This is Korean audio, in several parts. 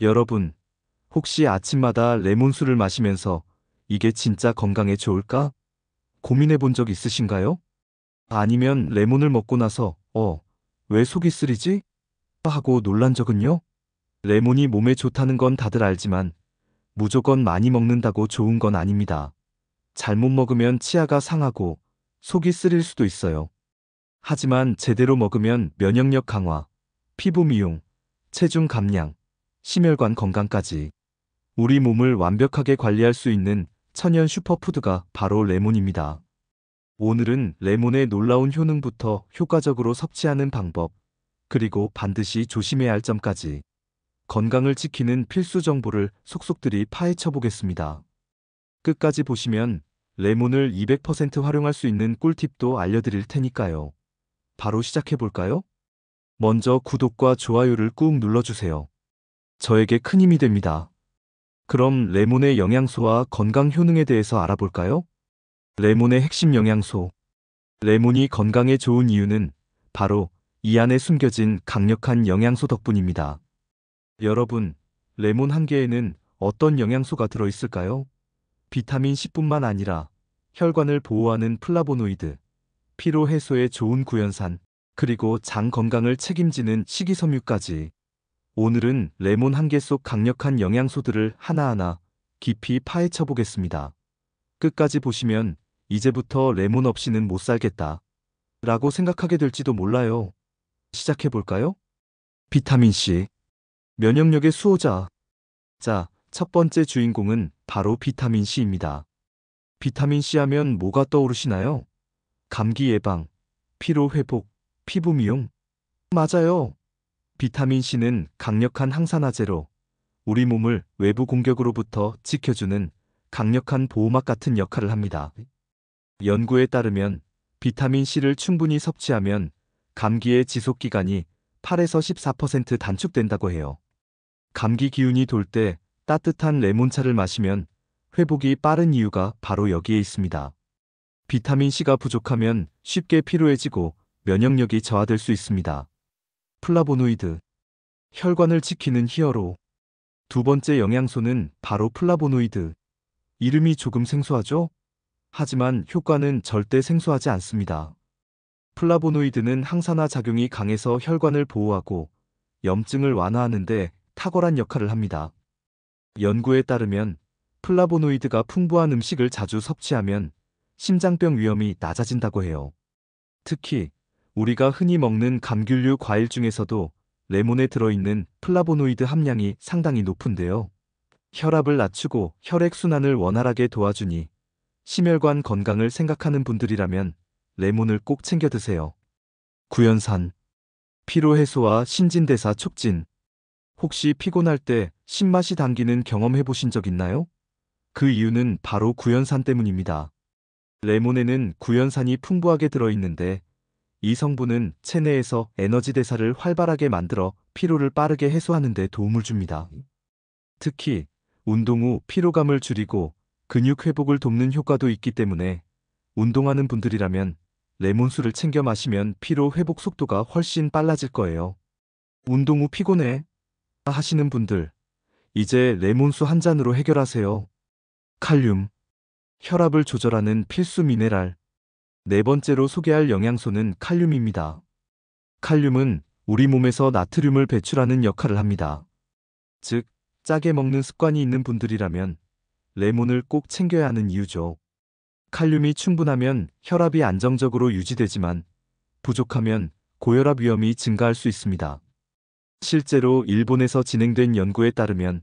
여러분, 혹시 아침마다 레몬수를 마시면서 이게 진짜 건강에 좋을까? 고민해 본 적 있으신가요? 아니면 레몬을 먹고 나서, 왜 속이 쓰리지? 하고 놀란 적은요? 레몬이 몸에 좋다는 건 다들 알지만 무조건 많이 먹는다고 좋은 건 아닙니다. 잘못 먹으면 치아가 상하고 속이 쓰릴 수도 있어요. 하지만 제대로 먹으면 면역력 강화, 피부 미용, 체중 감량, 심혈관 건강까지 우리 몸을 완벽하게 관리할 수 있는 천연 슈퍼푸드가 바로 레몬입니다. 오늘은 레몬의 놀라운 효능부터 효과적으로 섭취하는 방법, 그리고 반드시 조심해야 할 점까지 건강을 지키는 필수 정보를 속속들이 파헤쳐 보겠습니다. 끝까지 보시면 레몬을 200% 활용할 수 있는 꿀팁도 알려드릴 테니까요. 바로 시작해 볼까요? 먼저 구독과 좋아요를 꾹 눌러주세요. 저에게 큰 힘이 됩니다. 그럼 레몬의 영양소와 건강 효능에 대해서 알아볼까요? 레몬의 핵심 영양소. 레몬이 건강에 좋은 이유는 바로 이 안에 숨겨진 강력한 영양소 덕분입니다. 여러분, 레몬 한 개에는 어떤 영양소가 들어있을까요? 비타민 C뿐만 아니라 혈관을 보호하는 플라보노이드, 피로 해소에 좋은 구연산, 그리고 장 건강을 책임지는 식이섬유까지. 오늘은 레몬 한 개 속 강력한 영양소들을 하나하나 깊이 파헤쳐 보겠습니다. 끝까지 보시면 이제부터 레몬 없이는 못 살겠다 라고 생각하게 될지도 몰라요. 시작해 볼까요? 비타민 C, 면역력의 수호자. 자, 첫 번째 주인공은 바로 비타민 C입니다. 비타민 C 하면 뭐가 떠오르시나요? 감기 예방, 피로 회복, 피부 미용? 맞아요. 비타민 C는 강력한 항산화제로 우리 몸을 외부 공격으로부터 지켜주는 강력한 보호막 같은 역할을 합니다. 연구에 따르면 비타민 C를 충분히 섭취하면 감기의 지속 기간이 8에서 14% 단축된다고 해요. 감기 기운이 돌 때 따뜻한 레몬차를 마시면 회복이 빠른 이유가 바로 여기에 있습니다. 비타민 C가 부족하면 쉽게 피로해지고 면역력이 저하될 수 있습니다. 플라보노이드, 혈관을 지키는 히어로. 두 번째 영양소는 바로 플라보노이드. 이름이 조금 생소하죠? 하지만 효과는 절대 생소하지 않습니다. 플라보노이드는 항산화 작용이 강해서 혈관을 보호하고 염증을 완화하는 데 탁월한 역할을 합니다. 연구에 따르면 플라보노이드가 풍부한 음식을 자주 섭취하면 심장병 위험이 낮아진다고 해요. 특히 우리가 흔히 먹는 감귤류 과일 중에서도 레몬에 들어있는 플라보노이드 함량이 상당히 높은데요. 혈압을 낮추고 혈액순환을 원활하게 도와주니 심혈관 건강을 생각하는 분들이라면 레몬을 꼭 챙겨 드세요. 구연산, 피로 해소와 신진대사 촉진. 혹시 피곤할 때 신맛이 당기는 경험 해보신 적 있나요? 그 이유는 바로 구연산 때문입니다. 레몬에는 구연산이 풍부하게 들어있는데 이 성분은 체내에서 에너지 대사를 활발하게 만들어 피로를 빠르게 해소하는 데 도움을 줍니다. 특히 운동 후 피로감을 줄이고 근육 회복을 돕는 효과도 있기 때문에 운동하는 분들이라면 레몬수를 챙겨 마시면 피로 회복 속도가 훨씬 빨라질 거예요. 운동 후 피곤해 하시는 분들, 이제 레몬수 한 잔으로 해결하세요. 칼륨, 혈압을 조절하는 필수 미네랄. 네 번째로 소개할 영양소는 칼륨입니다. 칼륨은 우리 몸에서 나트륨을 배출하는 역할을 합니다. 즉, 짜게 먹는 습관이 있는 분들이라면 레몬을 꼭 챙겨야 하는 이유죠. 칼륨이 충분하면 혈압이 안정적으로 유지되지만 부족하면 고혈압 위험이 증가할 수 있습니다. 실제로 일본에서 진행된 연구에 따르면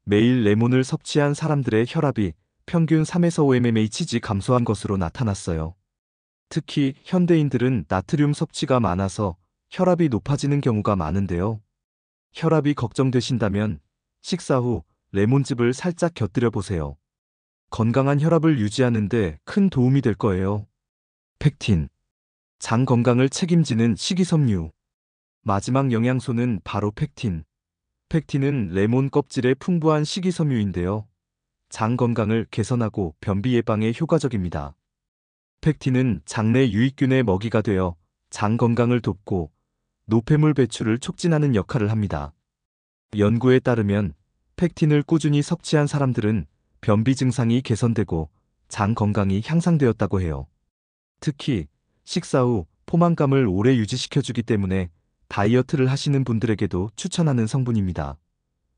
매일 레몬을 섭취한 사람들의 혈압이 평균 3에서 5mmHg 감소한 것으로 나타났어요. 특히 현대인들은 나트륨 섭취가 많아서 혈압이 높아지는 경우가 많은데요. 혈압이 걱정되신다면 식사 후 레몬즙을 살짝 곁들여 보세요. 건강한 혈압을 유지하는 데 큰 도움이 될 거예요. 펙틴, 장 건강을 책임지는 식이섬유. 마지막 영양소는 바로 펙틴. 펙틴은 레몬 껍질에 풍부한 식이섬유인데요. 장 건강을 개선하고 변비 예방에 효과적입니다. 펙틴은 장내 유익균의 먹이가 되어 장 건강을 돕고 노폐물 배출을 촉진하는 역할을 합니다. 연구에 따르면 팩틴을 꾸준히 섭취한 사람들은 변비 증상이 개선되고 장 건강이 향상되었다고 해요. 특히 식사 후 포만감을 오래 유지시켜주기 때문에 다이어트를 하시는 분들에게도 추천하는 성분입니다.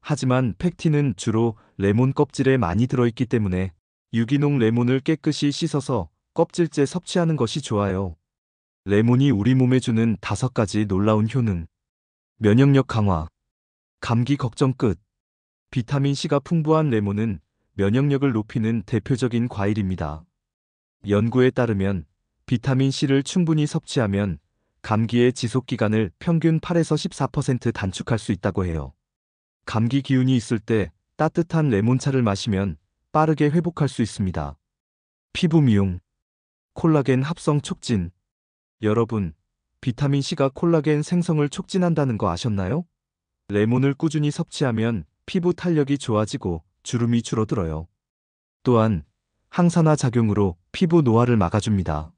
하지만 팩틴은 주로 레몬 껍질에 많이 들어있기 때문에 유기농 레몬을 깨끗이 씻어서 껍질째 섭취하는 것이 좋아요. 레몬이 우리 몸에 주는 5가지 놀라운 효능. 면역력 강화, 감기 걱정 끝. 비타민C가 풍부한 레몬은 면역력을 높이는 대표적인 과일입니다. 연구에 따르면 비타민C를 충분히 섭취하면 감기의 지속 기간을 평균 8에서 14% 단축할 수 있다고 해요. 감기 기운이 있을 때 따뜻한 레몬차를 마시면 빠르게 회복할 수 있습니다. 피부 미용, 콜라겐 합성 촉진. 여러분, 비타민C가 콜라겐 생성을 촉진한다는 거 아셨나요? 레몬을 꾸준히 섭취하면 피부 탄력이 좋아지고 주름이 줄어들어요. 또한 항산화 작용으로 피부 노화를 막아줍니다.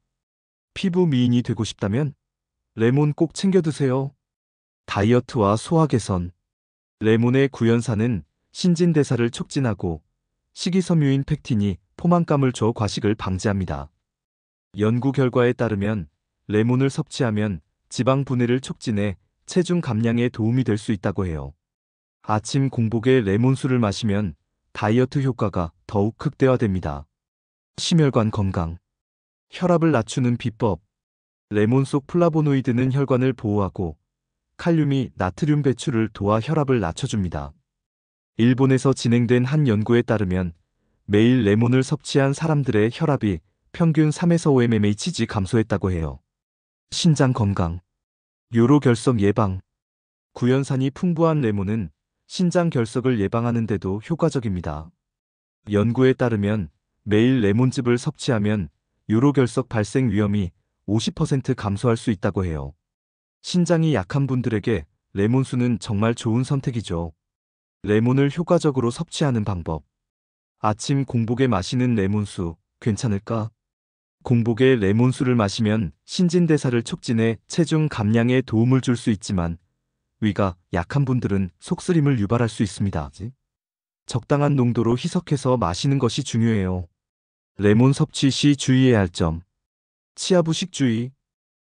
피부 미인이 되고 싶다면 레몬 꼭 챙겨 드세요. 다이어트와 소화 개선. 레몬의 구연산은 신진대사를 촉진하고 식이섬유인 팩틴이 포만감을 줘 과식을 방지합니다. 연구 결과에 따르면 레몬을 섭취하면 지방 분해를 촉진해 체중 감량에 도움이 될 수 있다고 해요. 아침 공복에 레몬수를 마시면 다이어트 효과가 더욱 극대화됩니다. 심혈관 건강. 혈압을 낮추는 비법. 레몬 속 플라보노이드는 혈관을 보호하고 칼륨이 나트륨 배출을 도와 혈압을 낮춰줍니다. 일본에서 진행된 한 연구에 따르면 매일 레몬을 섭취한 사람들의 혈압이 평균 3에서 5mmHg 감소했다고 해요. 신장 건강. 요로결석 예방. 구연산이 풍부한 레몬은 신장 결석을 예방하는 데도 효과적입니다. 연구에 따르면 매일 레몬즙을 섭취하면 요로결석 발생 위험이 50% 감소할 수 있다고 해요. 신장이 약한 분들에게 레몬수는 정말 좋은 선택이죠. 레몬을 효과적으로 섭취하는 방법. 아침 공복에 마시는 레몬수 괜찮을까? 공복에 레몬수를 마시면 신진대사를 촉진해 체중 감량에 도움을 줄 수 있지만 위가 약한 분들은 속쓰림을 유발할 수 있습니다. 적당한 농도로 희석해서 마시는 것이 중요해요. 레몬 섭취 시 주의해야 할 점. 치아 부식 주의.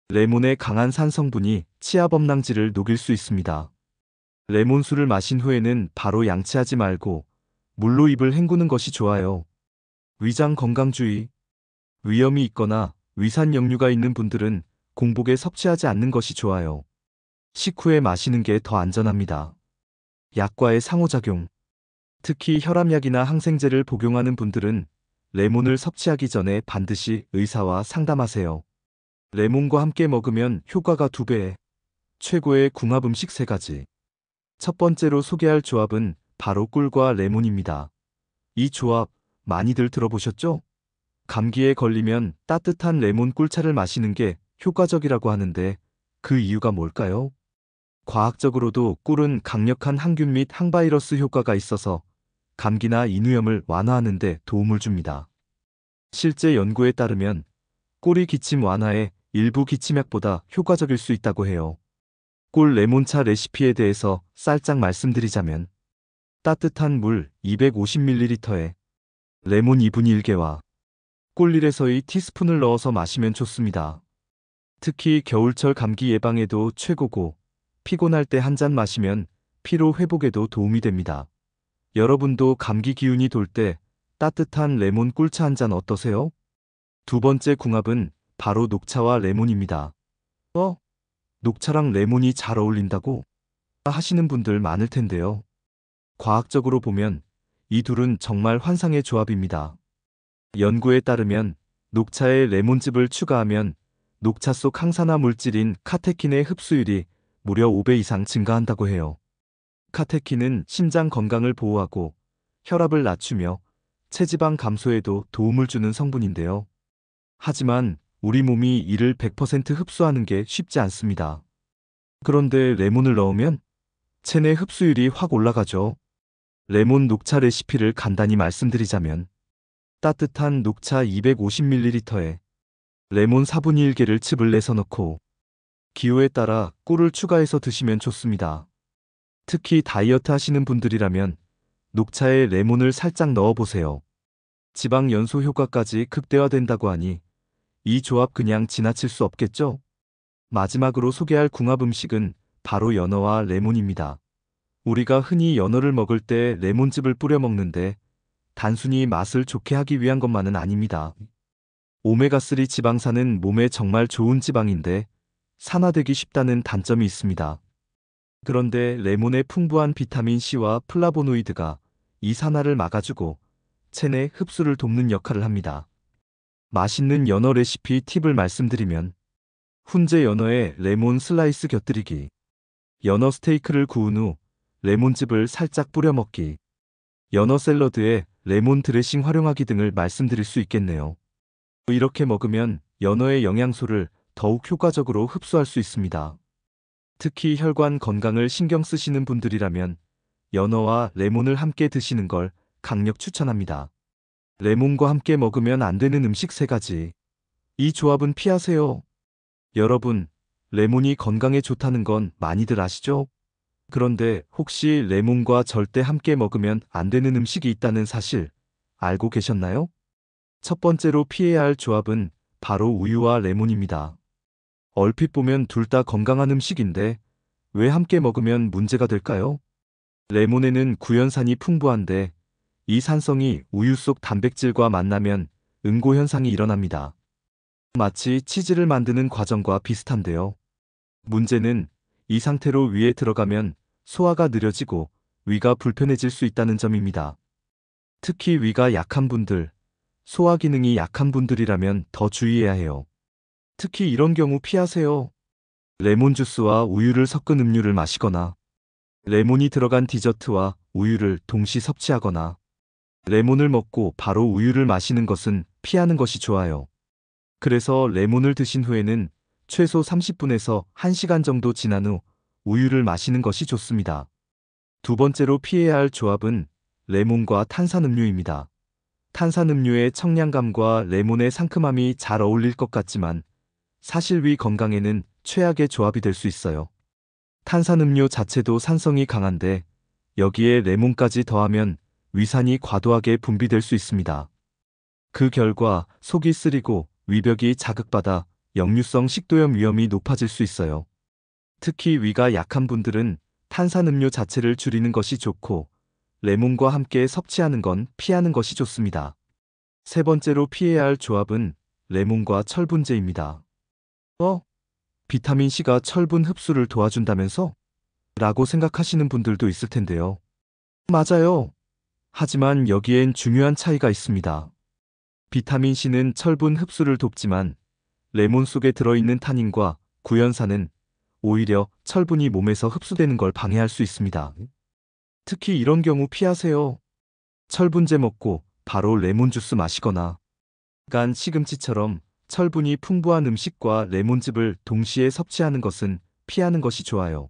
레몬의 강한 산 성분이 치아 범랑지를 녹일 수 있습니다. 레몬수를 마신 후에는 바로 양치하지 말고 물로 입을 헹구는 것이 좋아요. 위장 건강 주의. 위염이 있거나 위산 역류가 있는 분들은 공복에 섭취하지 않는 것이 좋아요. 식후에 마시는 게 더 안전합니다. 약과의 상호작용. 특히 혈압약이나 항생제를 복용하는 분들은 레몬을 섭취하기 전에 반드시 의사와 상담하세요. 레몬과 함께 먹으면 효과가 2배. 최고의 궁합 음식 3가지. 첫 번째로 소개할 조합은 바로 꿀과 레몬입니다. 이 조합 많이들 들어보셨죠? 감기에 걸리면 따뜻한 레몬 꿀차를 마시는 게 효과적이라고 하는데 그 이유가 뭘까요? 과학적으로도 꿀은 강력한 항균 및 항바이러스 효과가 있어서 감기나 인후염을 완화하는 데 도움을 줍니다. 실제 연구에 따르면 꿀이 기침 완화에 일부 기침약보다 효과적일 수 있다고 해요. 꿀 레몬차 레시피에 대해서 살짝 말씀드리자면 따뜻한 물 250ml에 레몬 2분의 1개와 꿀 1에서 2티스푼을 넣어서 마시면 좋습니다. 특히 겨울철 감기 예방에도 최고고 피곤할 때 한 잔 마시면 피로 회복에도 도움이 됩니다. 여러분도 감기 기운이 돌 때 따뜻한 레몬 꿀차 한 잔 어떠세요? 두 번째 궁합은 바로 녹차와 레몬입니다. 녹차랑 레몬이 잘 어울린다고 하시는 분들 많을 텐데요. 과학적으로 보면 이 둘은 정말 환상의 조합입니다. 연구에 따르면 녹차에 레몬즙을 추가하면 녹차 속 항산화 물질인 카테킨의 흡수율이 무려 5배 이상 증가한다고 해요. 카테킨은 심장 건강을 보호하고 혈압을 낮추며 체지방 감소에도 도움을 주는 성분인데요. 하지만 우리 몸이 이를 100% 흡수하는 게 쉽지 않습니다. 그런데 레몬을 넣으면 체내 흡수율이 확 올라가죠. 레몬 녹차 레시피를 간단히 말씀드리자면 따뜻한 녹차 250ml에 레몬 4분의 1개를 즙을 내서 넣고 기호에 따라 꿀을 추가해서 드시면 좋습니다. 특히 다이어트 하시는 분들이라면 녹차에 레몬을 살짝 넣어보세요. 지방 연소 효과까지 극대화된다고 하니 이 조합 그냥 지나칠 수 없겠죠? 마지막으로 소개할 궁합 음식은 바로 연어와 레몬입니다. 우리가 흔히 연어를 먹을 때 레몬즙을 뿌려 먹는데 단순히 맛을 좋게 하기 위한 것만은 아닙니다. 오메가3 지방산은 몸에 정말 좋은 지방인데 산화되기 쉽다는 단점이 있습니다. 그런데 레몬의 풍부한 비타민 C와 플라보노이드가 이 산화를 막아주고 체내 흡수를 돕는 역할을 합니다. 맛있는 연어 레시피 팁을 말씀드리면 훈제 연어에 레몬 슬라이스 곁들이기, 연어 스테이크를 구운 후 레몬즙을 살짝 뿌려 먹기, 연어 샐러드에 레몬 드레싱 활용하기 등을 말씀드릴 수 있겠네요. 이렇게 먹으면 연어의 영양소를 더욱 효과적으로 흡수할 수 있습니다. 특히 혈관 건강을 신경 쓰시는 분들이라면 연어와 레몬을 함께 드시는 걸 강력 추천합니다. 레몬과 함께 먹으면 안 되는 음식 3가지. 이 조합은 피하세요. 여러분, 레몬이 건강에 좋다는 건 많이들 아시죠? 그런데 혹시 레몬과 절대 함께 먹으면 안 되는 음식이 있다는 사실 알고 계셨나요? 첫 번째로 피해야 할 조합은 바로 우유와 레몬입니다. 얼핏 보면 둘 다 건강한 음식인데 왜 함께 먹으면 문제가 될까요? 레몬에는 구연산이 풍부한데 이 산성이 우유 속 단백질과 만나면 응고 현상이 일어납니다. 마치 치즈를 만드는 과정과 비슷한데요. 문제는 이 상태로 위에 들어가면 소화가 느려지고 위가 불편해질 수 있다는 점입니다. 특히 위가 약한 분들, 소화 기능이 약한 분들이라면 더 주의해야 해요. 특히 이런 경우 피하세요. 레몬 주스와 우유를 섞은 음료를 마시거나 레몬이 들어간 디저트와 우유를 동시 섭취하거나 레몬을 먹고 바로 우유를 마시는 것은 피하는 것이 좋아요. 그래서 레몬을 드신 후에는 최소 30분에서 1시간 정도 지난 후 우유를 마시는 것이 좋습니다. 두 번째로 피해야 할 조합은 레몬과 탄산음료입니다. 탄산음료의 청량감과 레몬의 상큼함이 잘 어울릴 것 같지만 사실 위 건강에는 최악의 조합이 될 수 있어요. 탄산음료 자체도 산성이 강한데 여기에 레몬까지 더하면 위산이 과도하게 분비될 수 있습니다. 그 결과 속이 쓰리고 위벽이 자극받아 역류성 식도염 위험이 높아질 수 있어요. 특히 위가 약한 분들은 탄산음료 자체를 줄이는 것이 좋고 레몬과 함께 섭취하는 건 피하는 것이 좋습니다. 세 번째로 피해야 할 조합은 레몬과 철분제입니다. 비타민C가 철분 흡수를 도와준다면서? 라고 생각하시는 분들도 있을 텐데요. 맞아요. 하지만 여기엔 중요한 차이가 있습니다. 비타민C는 철분 흡수를 돕지만 레몬 속에 들어있는 타닌과 구연산은 오히려 철분이 몸에서 흡수되는 걸 방해할 수 있습니다. 특히 이런 경우 피하세요. 철분제 먹고 바로 레몬 주스 마시거나 간 시금치처럼 철분이 풍부한 음식과 레몬즙을 동시에 섭취하는 것은 피하는 것이 좋아요.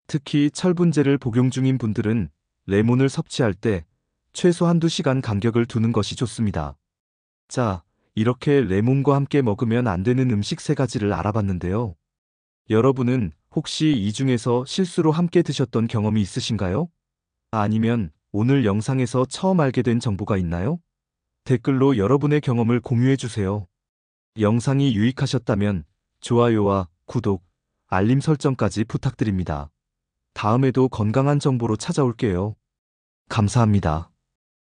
특히 철분제를 복용 중인 분들은 레몬을 섭취할 때 최소 1~2시간 간격을 두는 것이 좋습니다. 자, 이렇게 레몬과 함께 먹으면 안 되는 음식 3가지를 알아봤는데요. 여러분은 혹시 이 중에서 실수로 함께 드셨던 경험이 있으신가요? 아니면 오늘 영상에서 처음 알게 된 정보가 있나요? 댓글로 여러분의 경험을 공유해주세요. 영상이 유익하셨다면 좋아요와 구독, 알림 설정까지 부탁드립니다. 다음에도 건강한 정보로 찾아올게요. 감사합니다.